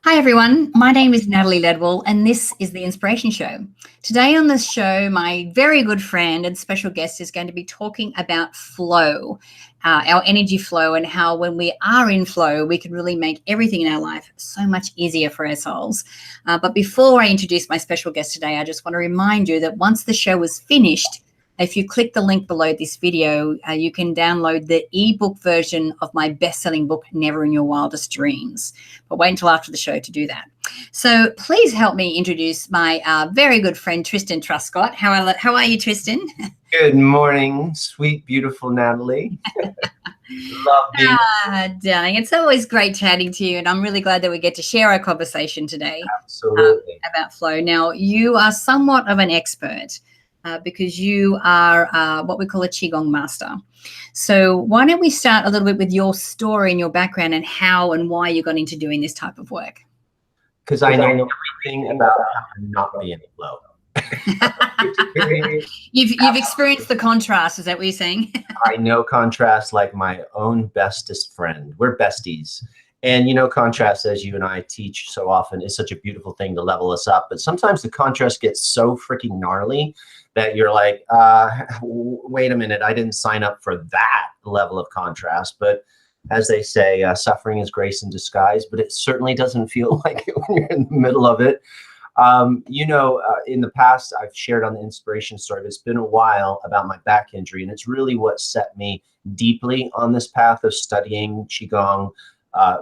Hi, everyone. My name is Natalie Ledwell, and this is The Inspiration Show. Today on this show, my very good friend and special guest is going to be talking about flow, our energy flow, and how when we are in flow, we can really make everything in our life so much easier for ourselves. But before I introduce my special guest today, I just want to remind you that once the show is finished, if you click the link below this video, you can download the ebook version of my best-selling book, Never in Your Wildest Dreams. But wait until after the show to do that. So please help me introduce my very good friend, Tristan Truscott. How are you, Tristan? Good morning, sweet, beautiful Natalie. Love being Darling, it's always great chatting to you, and I'm really glad that we get to share our conversation today. Absolutely. About flow. Now, you are somewhat of an expert. Because you are what we call a Qi Gong master. So why don't we start a little bit with your story and your background and how and why you got into doing this type of work? Because I know everything about how to not be in flow. You've experienced the contrast, is that what you're saying? I know contrast like my own bestest friend. We're besties. And contrast, as you and I teach so often, is such a beautiful thing to level us up. But sometimes the contrast gets so freaking gnarly that you're like, wait a minute, I didn't sign up for that level of contrast. But as they say, suffering is grace in disguise, but it certainly doesn't feel like it when you're in the middle of it. In the past, I've shared on the inspiration story, but it's been a while about my back injury. And it's really what set me deeply on this path of studying Qi Gong,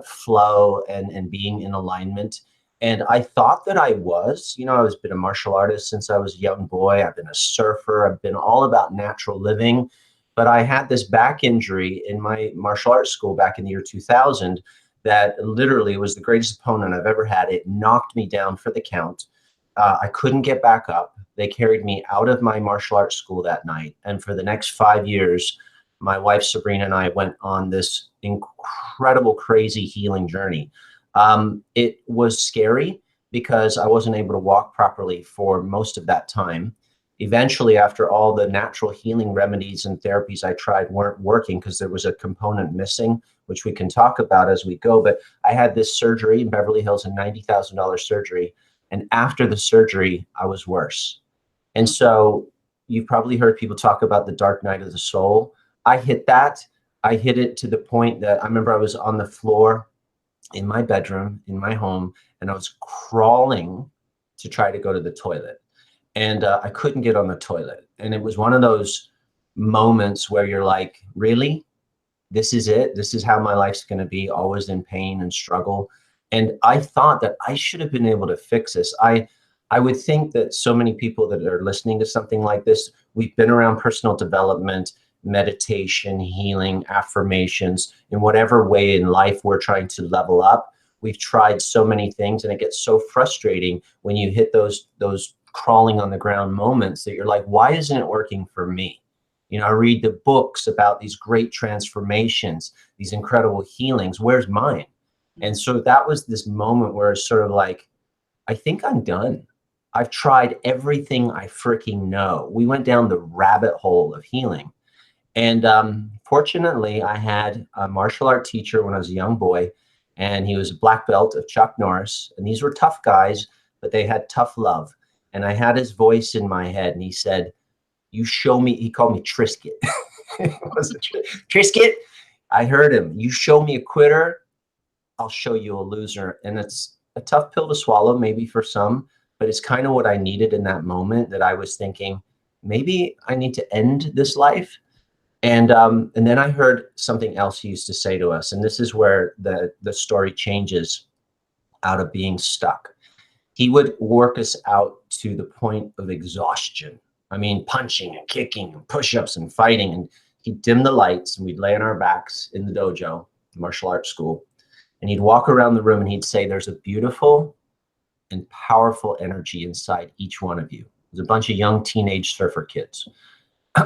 flow and being in alignment. And I thought that I was, I've been a martial artist since I was a young boy. I've been a surfer. I've been all about natural living. But I had this back injury in my martial arts school back in the year 2000 that literally was the greatest opponent I've ever had. It knocked me down for the count. I couldn't get back up. They carried me out of my martial arts school that night. And for the next 5 years, my wife, Sabrina, and I went on this incredible, crazy healing journey. It was scary because I wasn't able to walk properly for most of that time. Eventually, after all the natural healing remedies and therapies I tried weren't working because there was a component missing, which we can talk about as we go. But I had this surgery in Beverly Hills, a $90,000 surgery. And after the surgery, I was worse. And so you've probably heard people talk about the dark night of the soul. I hit that. I hit it to the point that I remember I was on the floor in my bedroom, in my home, and I was crawling to try to go to the toilet. And I couldn't get on the toilet. And it was one of those moments where you're like, really? This is it? This is how my life's going to be, always in pain and struggle. And I thought that I should have been able to fix this. I would think that so many people that are listening to something like this, we've been around personal development, meditation, healing, affirmations, in whatever way in life we're trying to level up. We've tried so many things, and it gets so frustrating when you hit those crawling on the ground moments that you're like, why isn't it working for me? I read the books about these great transformations, these incredible healings. Where's mine? And so that was this moment where it's sort of like, I think I'm done. I've tried everything I freaking know. We went down the rabbit hole of healing. And fortunately, I had a martial art teacher when I was a young boy, and he was a black belt of Chuck Norris. And these were tough guys, but they had tough love. And I had his voice in my head, and he said, you show me, he called me Triscott. Triscott, I heard him. You show me a quitter, I'll show you a loser. And it's a tough pill to swallow, maybe for some, but it's kind of what I needed in that moment, that I was thinking, maybe I need to end this life. And then I heard something else he used to say to us, and this is where the story changes out of being stuck. He would work us out to the point of exhaustion. I mean, punching and kicking and push-ups and fighting. And he'd dim the lights, and we'd lay on our backs in the dojo, martial arts school. And he'd walk around the room, and he'd say, there's a beautiful and powerful energy inside each one of you. There's a bunch of young teenage surfer kids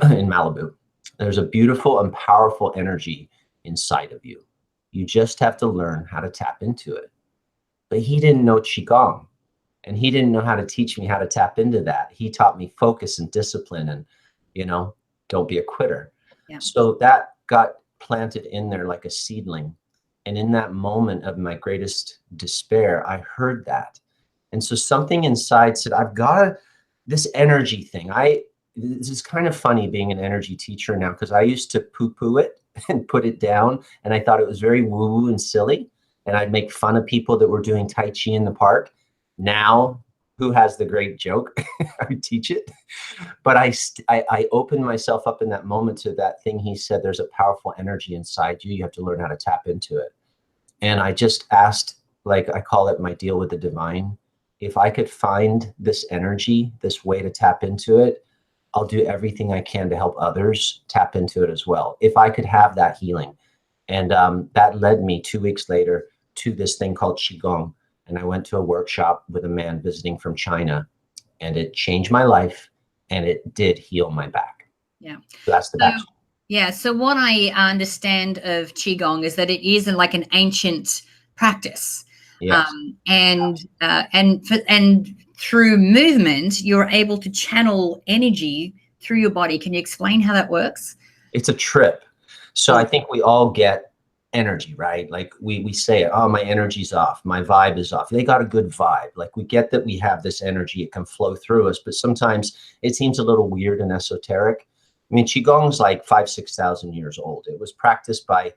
in Malibu. There's a beautiful and powerful energy inside of you. You just have to learn how to tap into it. But he didn't know Qi Gong, and he didn't know how to teach me how to tap into that. He taught me focus and discipline and, don't be a quitter. Yeah. So that got planted in there like a seedling. And in that moment of my greatest despair, I heard that. And so something inside said, I've got to, this energy thing. This is kind of funny being an energy teacher now, because I used to poo-poo it and put it down. And I thought it was very woo-woo and silly. And I'd make fun of people that were doing Tai Chi in the park. Now, who has the great joke? I teach it. But I opened myself up in that moment to that thing he said, there's a powerful energy inside you. You have to learn how to tap into it. And I just asked, like I call it my deal with the divine, if I could find this energy, this way to tap into it, I'll do everything I can to help others tap into it as well. If I could have that healing. And that led me 2 weeks later to this thing called Qi Gong. And I went to a workshop with a man visiting from China, and it changed my life, and it did heal my back. Yeah. So that's the back. Yeah. So what I understand of Qi Gong is that it is like an ancient practice. Yes. And through movement, you're able to channel energy through your body. Can you explain how that works? It's a trip. So I think we all get energy, right? Like we say, oh, my energy's off. My vibe is off. They got a good vibe. Like we get that we have this energy. It can flow through us, but sometimes it seems a little weird and esoteric. I mean, Qigong's like 5,000 to 6,000 years old. It was practiced by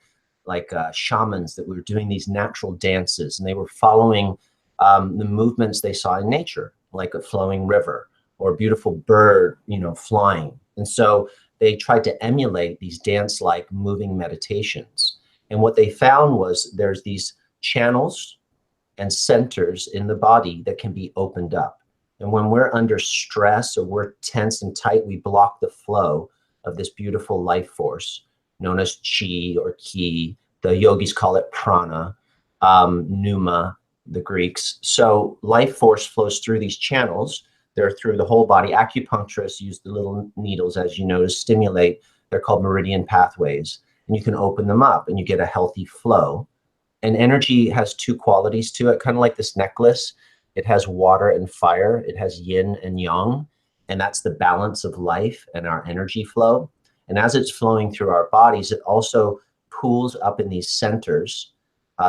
like shamans that were doing these natural dances, and they were following the movements they saw in nature, like a flowing river or a beautiful bird, flying. And so they tried to emulate these dance-like moving meditations. And what they found was there's these channels and centers in the body that can be opened up. And when we're under stress or we're tense and tight, we block the flow of this beautiful life force known as Qi or Ki. The yogis call it prana, pneuma, the Greeks. So life force flows through these channels. They're through the whole body. Acupuncturists use the little needles, as you know, to stimulate. They're called Meridian Pathways. And you can open them up and you get a healthy flow. And energy has two qualities to it, kind of like this necklace. It has water and fire. It has yin and yang. And that's the balance of life and our energy flow. And as it's flowing through our bodies, it also pools up in these centers.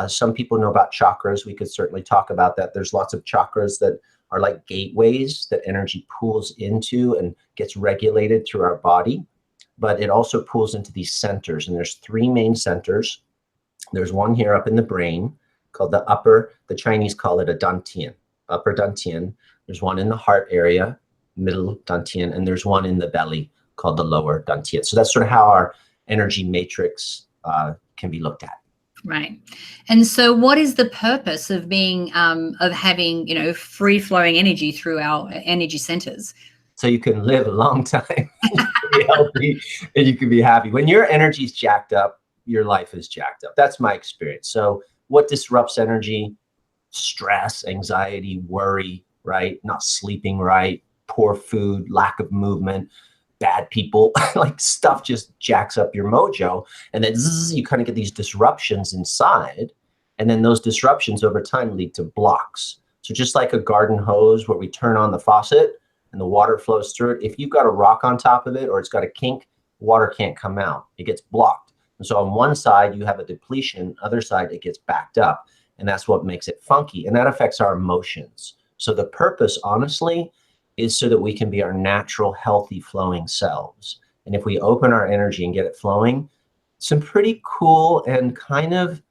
Some people know about chakras. We could certainly talk about that. There's lots of chakras that are like gateways that energy pools into and gets regulated through our body. But it also pools into these centers. And there's three main centers. There's one here up in the brain called the Chinese call it a dantian, upper dantian. There's one in the heart area, middle dantian, and there's one in the belly called the lower dantian. So that's sort of how our energy matrix can be looked at. Right. And so what is the purpose of having, free flowing energy through our energy centers? So you can live a long time, you can be healthy, and you can be happy. When your energy's jacked up, your life is jacked up. That's my experience. So what disrupts energy? Stress, anxiety, worry, right? Not sleeping right, poor food, lack of movement, bad people, like stuff just jacks up your mojo. And then you kind of get these disruptions inside. And then those disruptions over time lead to blocks. So just like a garden hose where we turn on the faucet and the water flows through it, if you've got a rock on top of it or it's got a kink, water can't come out. It gets blocked. And so on one side, you have a depletion, other side, it gets backed up. And that's what makes it funky. And that affects our emotions. So the purpose, honestly, is so that we can be our natural, healthy, flowing selves. And if we open our energy and get it flowing, some pretty cool and kind of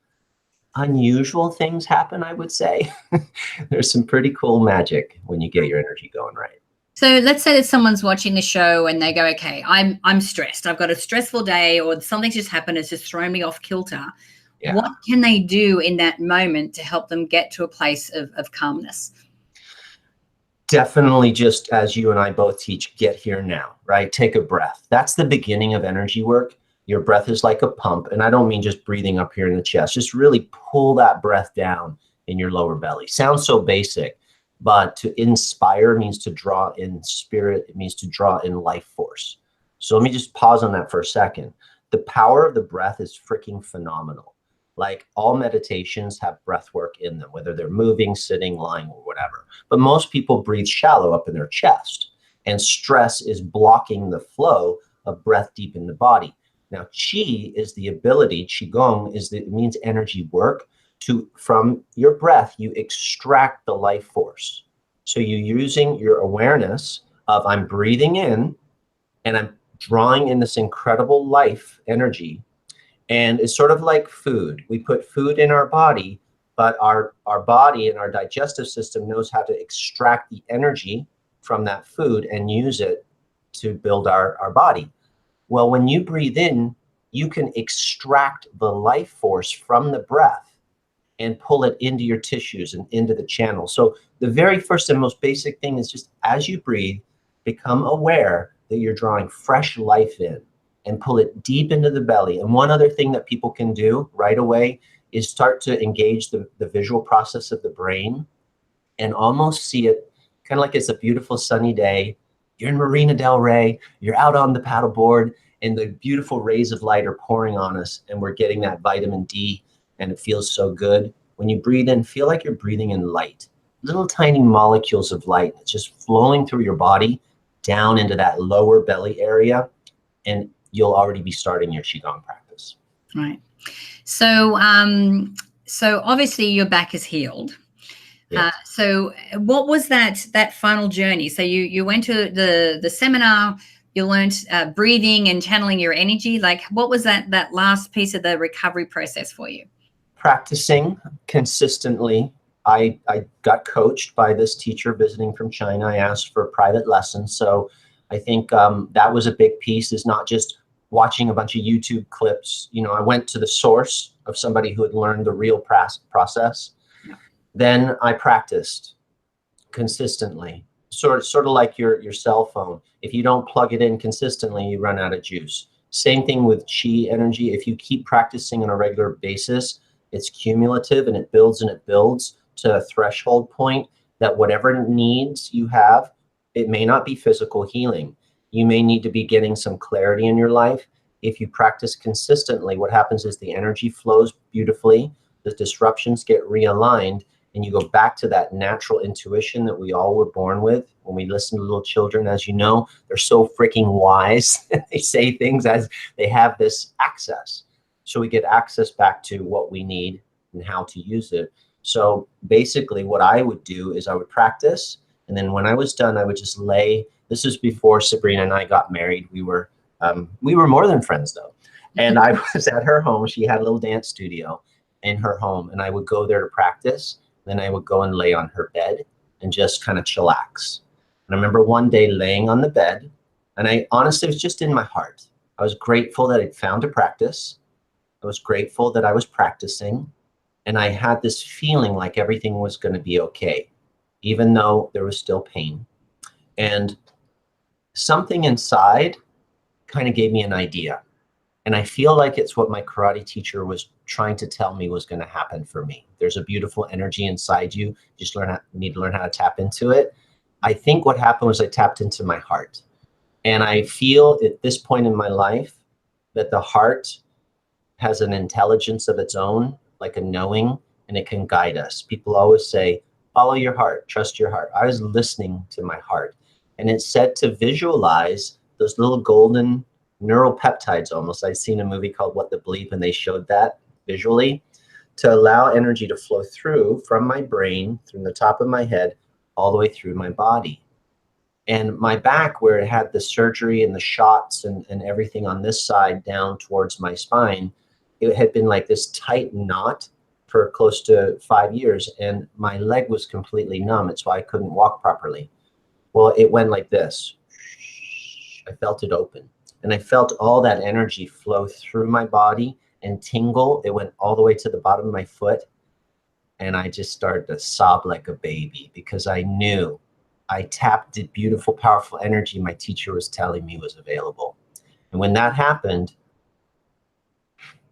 unusual things happen, I would say. There's some pretty cool magic when you get your energy going right. So let's say that someone's watching the show and they go, okay, I'm stressed. I've got a stressful day, or something's just happened. It's just thrown me off kilter. Yeah. What can they do in that moment to help them get to a place of calmness? Definitely, just as you and I both teach, get here now, right? Take a breath. That's the beginning of energy work. Your breath is like a pump. And I don't mean just breathing up here in the chest. Just really pull that breath down in your lower belly. Sounds so basic, but to inspire means to draw in spirit. It means to draw in life force. So let me just pause on that for a second. The power of the breath is freaking phenomenal. Like all meditations have breath work in them, whether they're moving, sitting, lying, or whatever. But most people breathe shallow up in their chest, and stress is blocking the flow of breath deep in the body. Now, Qi is the ability, Qi Gong it means energy work, from your breath, you extract the life force. So you're using your awareness of I'm breathing in and I'm drawing in this incredible life energy. And it's sort of like food. We put food in our body, but our body and our digestive system knows how to extract the energy from that food and use it to build our body. Well, when you breathe in, you can extract the life force from the breath and pull it into your tissues and into the channel. So the very first and most basic thing is just as you breathe, become aware that you're drawing fresh life in and pull it deep into the belly. And one other thing that people can do right away is start to engage the visual process of the brain and almost see it kind of like it's a beautiful sunny day. You're in Marina Del Rey, you're out on the paddleboard, and the beautiful rays of light are pouring on us, and we're getting that vitamin D, and it feels so good. When you breathe in, feel like you're breathing in light, little tiny molecules of light just flowing through your body down into that lower belly area, and you'll already be starting your Qigong practice. Right. So, so obviously your back is healed. Yes. So what was that final journey? So you went to the seminar, you learned breathing and channeling your energy. Like, what was that last piece of the recovery process for you? Practicing consistently. I got coached by this teacher visiting from China. I asked for private lessons. So I think that was a big piece, is not just watching a bunch of YouTube clips. You know, I went to the source of somebody who had learned the real process. Yeah. Then I practiced consistently, sort of like your cell phone. If you don't plug it in consistently, you run out of juice. Same thing with Qi energy. If you keep practicing on a regular basis, it's cumulative and it builds to a threshold point that whatever needs you have, it may not be physical healing. You may need to be getting some clarity in your life. If you practice consistently, what happens is the energy flows beautifully, the disruptions get realigned, and you go back to that natural intuition that we all were born with. When we listen to little children, as you know, they're so freaking wise. They say things as they have this access. So we get access back to what we need and how to use it. So basically what I would do is I would practice. And then when I was done, I would just lay. This is before Sabrina and I got married. We were more than friends though. And I was at her home. She had a little dance studio in her home. And I would go there to practice. Then I would go and lay on her bed and just kind of chillax. And I remember one day laying on the bed, and I honestly, it was just in my heart. I was grateful that I'd found a practice. I was grateful that I was practicing. And I had this feeling like everything was going to be okay, even though there was still pain. And something inside kind of gave me an idea. And I feel like it's what my karate teacher was trying to tell me was going to happen for me. There's a beautiful energy inside you. You just need to learn how to tap into it. I think what happened was I tapped into my heart. And I feel at this point in my life that the heart has an intelligence of its own, like a knowing, and it can guide us. People always say, follow your heart, trust your heart. I was listening to my heart. And it said to visualize those little golden neural peptides almost. I'd seen a movie called What the Bleep, and they showed that visually, to allow energy to flow through from my brain, from the top of my head, all the way through my body. And my back, where it had the surgery and the shots and everything on this side down towards my spine, it had been like this tight knot for close to 5 years, and my leg was completely numb. It's why I couldn't walk properly. Well, it went like this. I felt it open. And I felt all that energy flow through my body and tingle. It went all the way to the bottom of my foot. And I just started to sob like a baby because I knew I tapped the beautiful, powerful energy my teacher was telling me was available. And when that happened,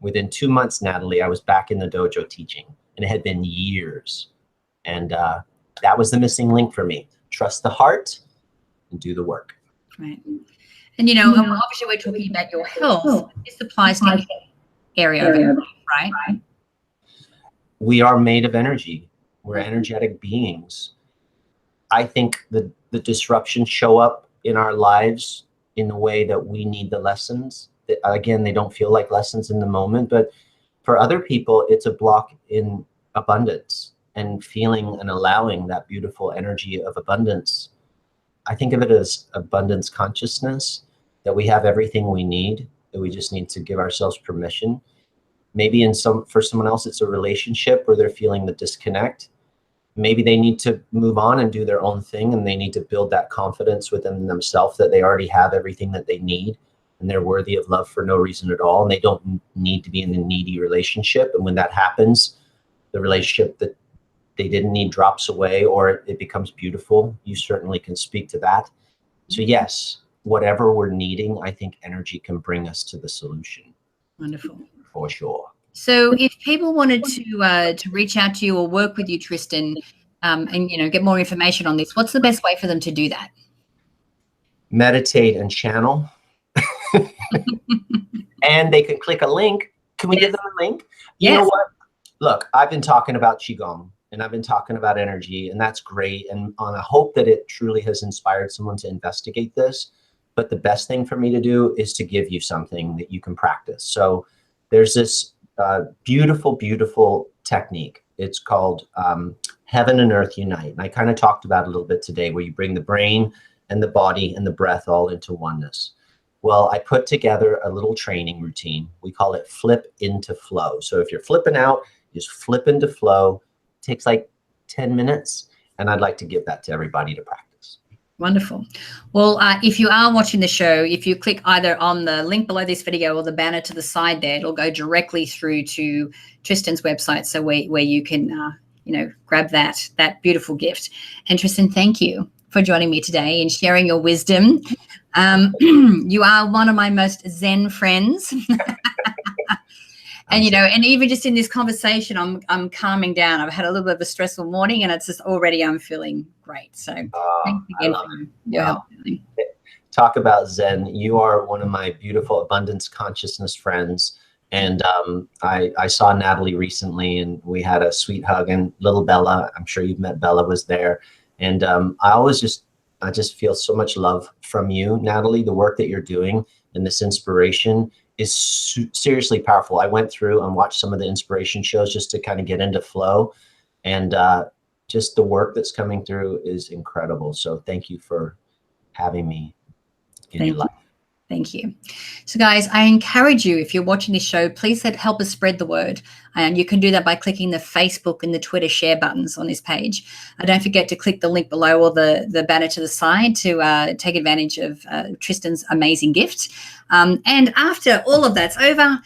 within 2 months, Natalie, I was back in the dojo teaching. And it had been years. And that was the missing link for me. Trust the heart and do the work. Right. And, you know, obviously we're talking about your health. This applies to any area of your life, right? We are made of energy. We're energetic beings. I think the disruptions show up in our lives in the way that we need the lessons. again, they don't feel like lessons in the moment, but for other people, it's a block in abundance and feeling and allowing that beautiful energy of abundance. I think of it as abundance consciousness, that we have everything we need, that we just need to give ourselves permission. Maybe for someone else, it's a relationship where they're feeling the disconnect. Maybe they need to move on and do their own thing, and they need to build that confidence within themselves that they already have everything that they need and they're worthy of love for no reason at all. And they don't need to be in a needy relationship. And when that happens, the relationship that they didn't need drops away, or it becomes beautiful. You certainly can speak to that. So yes, whatever we're needing, I think energy can bring us to the solution. Wonderful. For sure. So if people wanted to reach out to you or work with you, Tristan, and get more information on this, what's the best way for them to do that? Meditate and channel. And they can click a link. Can we give them a link? You know what? Look, I've been talking about Qi Gong and I've been talking about energy, and that's great. And I hope that it truly has inspired someone to investigate this. But the best thing for me to do is to give you something that you can practice. So there's this beautiful, beautiful technique. It's called Heaven and Earth Unite. And I kind of talked about it a little bit today, where you bring the brain and the body and the breath all into oneness. Well, I put together a little training routine. We call it flip into flow. So if you're flipping out, just flip into flow. It takes like 10 minutes. And I'd like to give that to everybody to practice. Wonderful. Well, if you are watching the show, if you click either on the link below this video or the banner to the side there, it'll go directly through to Tristan's website. So where you can, grab that beautiful gift. And Tristan, thank you for joining me today and sharing your wisdom. You are one of my most Zen friends. And, and even just in this conversation, I'm calming down. I've had a little bit of a stressful morning, and it's just already I'm feeling great. So thanks again for your help. Talk about Zen. You are one of my beautiful abundance consciousness friends. And I saw Natalie recently, and we had a sweet hug, and little Bella, I'm sure you've met Bella, was there. And I just feel so much love from you, Natalie. The work that you're doing and this inspiration is seriously powerful. I went through and watched some of the inspiration shows just to kind of get into flow, and just the work that's coming through is incredible. So thank you for having me in your life. Thank you. So guys, I encourage you, if you're watching this show, please help us spread the word. And you can do that by clicking the Facebook and the Twitter share buttons on this page. Don't forget to click the link below or the banner to the side to take advantage of Tristan's amazing gift. And after all of that's over,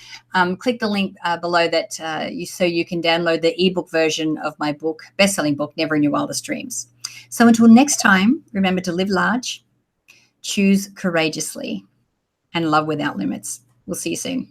click the link below that so you can download the ebook version of my book, best-selling book, Never in Your Wildest Dreams. So until next time, remember to live large, choose courageously, and love without limits. We'll see you soon.